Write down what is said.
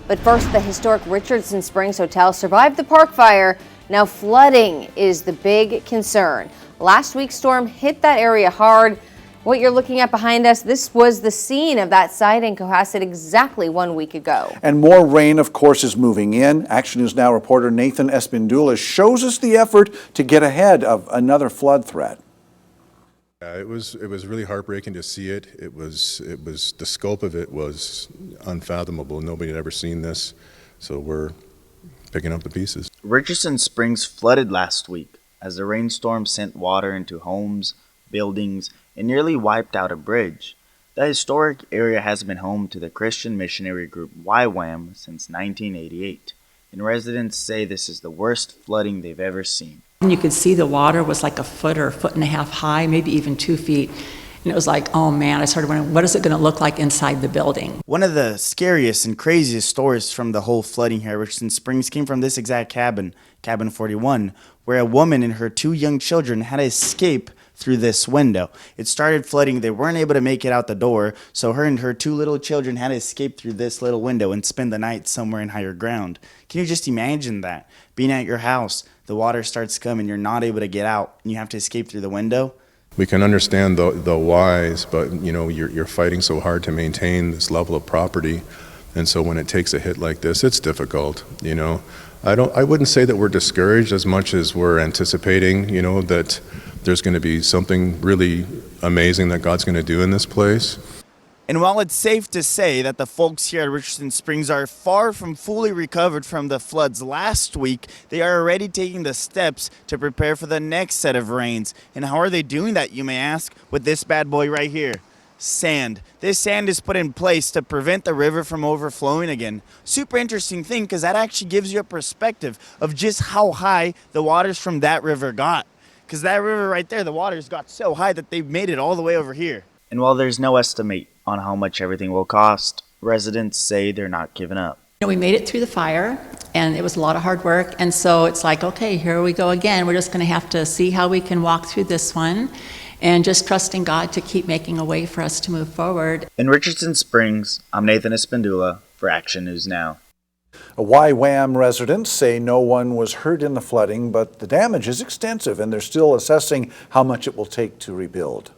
But first, the historic Richardson Springs Hotel survived the park fire. Now flooding is the big concern. Last week's storm hit that area hard. What you're looking at behind us, this was the scene of that site in Cohasset exactly 1 week ago. And more rain, of course, is moving in. Action News Now reporter Nathan Espindula shows us the effort to get ahead of another flood threat. It was really heartbreaking to see it. It was the scope of it was unfathomable. Nobody had ever seen this, so we're picking up the pieces. Richardson Springs flooded last week as the rainstorm sent water into homes, buildings, and nearly wiped out a bridge. The historic area has been home to the Christian missionary group YWAM since 1988, and residents say this is the worst flooding they've ever seen. And you could see the water was like a foot or a foot and a half high, maybe even 2 feet. And it was like, oh man, I started wondering, what is it going to look like inside the building? One of the scariest and craziest stories from the whole flooding here at Richardson Springs came from this exact cabin, Cabin 41, where a woman and her 2 young children had to escape through this window. It started flooding. They weren't able to make it out the door, so her and her 2 little children had to escape through this little window and spend the night somewhere in higher ground. Can you just imagine that? Being at your house, the water starts coming, you're not able to get out, and you have to escape through the window? We can understand the whys, but you know you're fighting so hard to maintain this level of property, and so when it takes a hit like this, it's difficult. You know, I wouldn't say that we're discouraged as much as we're anticipating. You know, that there's going to be something really amazing that God's going to do in this place. And while it's safe to say that the folks here at Richardson Springs are far from fully recovered from the floods last week, they are already taking the steps to prepare for the next set of rains. And how are they doing that, you may ask, with this bad boy right here? Sand. This sand is put in place to prevent the river from overflowing again. Super interesting thing, because that actually gives you a perspective of just how high the waters from that river got. Because that river right there, the waters got so high that they've made it all the way over here. And while there's no estimate on how much everything will cost, residents say they're not giving up. You know, we made it through the fire, and it was a lot of hard work, and so it's like, okay, here we go again. We're just going to have to see how we can walk through this one, and just trusting God to keep making a way for us to move forward. In Richardson Springs, I'm Nathan Espindula for Action News Now. YWAM residents say no one was hurt in the flooding, but the damage is extensive, and they're still assessing how much it will take to rebuild.